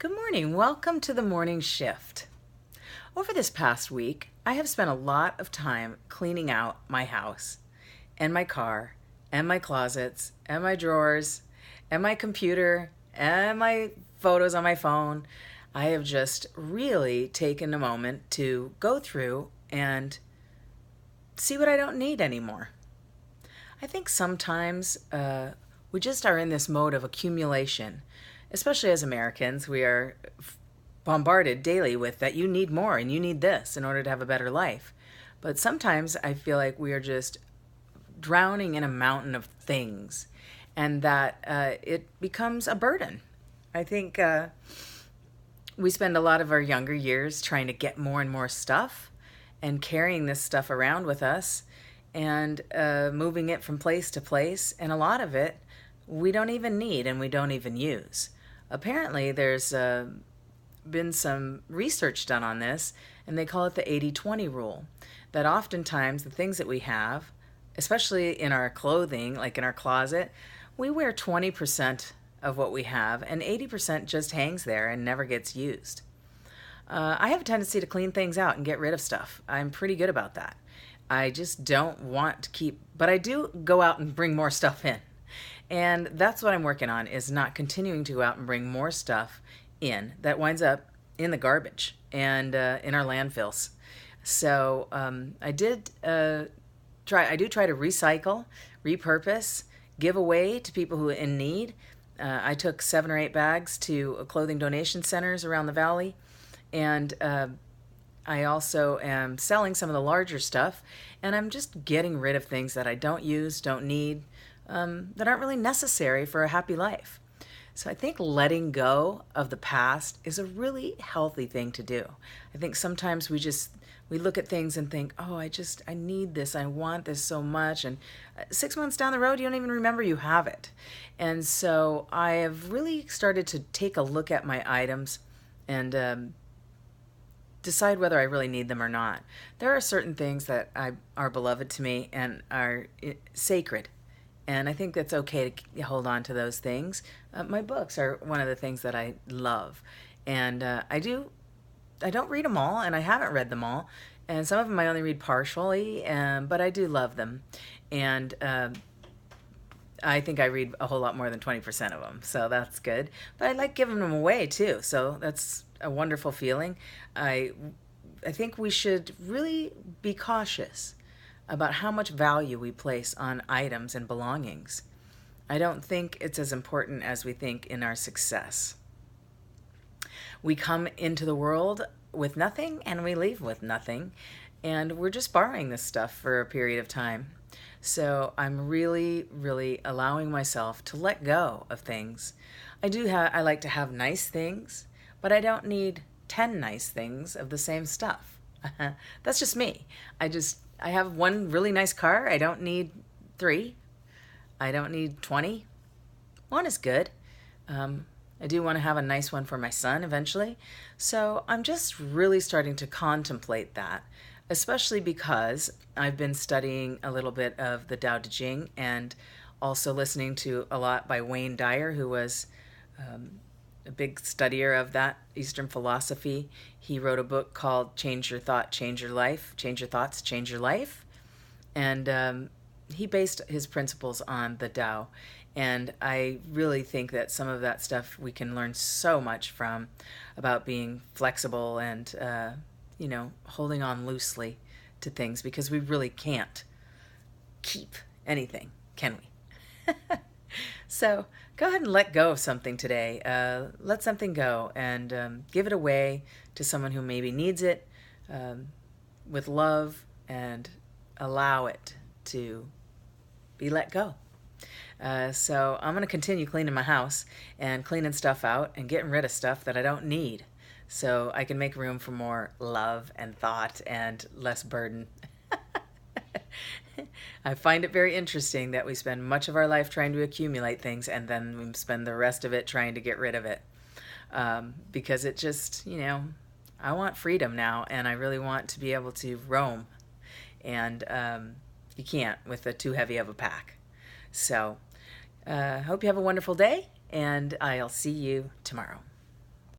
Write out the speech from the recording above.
Good morning. Welcome to the morning shift. Over this past week, I have spent a lot of time cleaning out my house and my car and my closets and my drawers and my computer and my photos on my phone. I have just really taken a moment to go through and see what I don't need anymore. I think sometimes we just are in this mode of accumulation. Especially as Americans, we are bombarded daily with that you need more and you need this in order to have a better life. But sometimes I feel like we are just drowning in a mountain of things and that it becomes a burden. I think we spend a lot of our younger years trying to get more and more stuff and carrying this stuff around with us and moving it from place to place. And a lot of it we don't even need and we don't even use. Apparently, there's been some research done on this, and they call it the 80-20 rule, that oftentimes the things that we have, especially in our clothing, like in our closet, we wear 20% of what we have, and 80% just hangs there and never gets used. I have a tendency to clean things out and get rid of stuff. I'm pretty good about that. I just don't want to keep, but I do go out and bring more stuff in. And that's what I'm working on, is not continuing to go out and bring more stuff in that winds up in the garbage and in our landfills. So I do try to recycle, repurpose, give away to people who are in need. I took 7 or 8 bags to clothing donation centers around the valley, and I also am selling some of the larger stuff, and I'm just getting rid of things that I don't use, don't need, that aren't really necessary for a happy life. So I think letting go of the past is a really healthy thing to do. I think sometimes we look at things and think, oh, I need this, I want this so much, and 6 months down the road you don't even remember you have it. And so I have really started to take a look at my items and decide whether I really need them or not. There are certain things that are beloved to me and are sacred. And I think that's okay to hold on to those things. My books are one of the things that I love. And I don't read them all, and I haven't read them all. And some of them I only read partially, but I do love them. And I think I read a whole lot more than 20% of them, so that's good. But I like giving them away, too, so that's a wonderful feeling. I think we should really be cautious about how much value we place on items and belongings. I don't think it's as important as we think in our success. We come into the world with nothing and we leave with nothing, and we're just borrowing this stuff for a period of time. So I'm really, really allowing myself to let go of things. I like to have nice things, but I don't need 10 nice things of the same stuff. That's just me. I have one really nice car. I don't need 3. I don't need 20. One is good. I do want to have a nice one for my son eventually. So I'm just really starting to contemplate that, especially because I've been studying a little bit of the Tao Te Ching and also listening to a lot by Wayne Dyer, who was a big studier of that Eastern philosophy. He wrote a book called Change Your Thought, Change Your Life. Change Your Thoughts, Change Your Life. And he based his principles on the Tao. And I really think that some of that stuff we can learn so much from, about being flexible and, holding on loosely to things, because we really can't keep anything, can we? So go ahead and let go of something today. Let something go and give it away to someone who maybe needs it, with love, and allow it to be let go. So I'm going to continue cleaning my house and cleaning stuff out and getting rid of stuff that I don't need, so I can make room for more love and thought and less burden. I find it very interesting that we spend much of our life trying to accumulate things, and then we spend the rest of it trying to get rid of it. Because it just, I want freedom now, and I really want to be able to roam. And you can't with too heavy of a pack. So hope you have a wonderful day, and I'll see you tomorrow.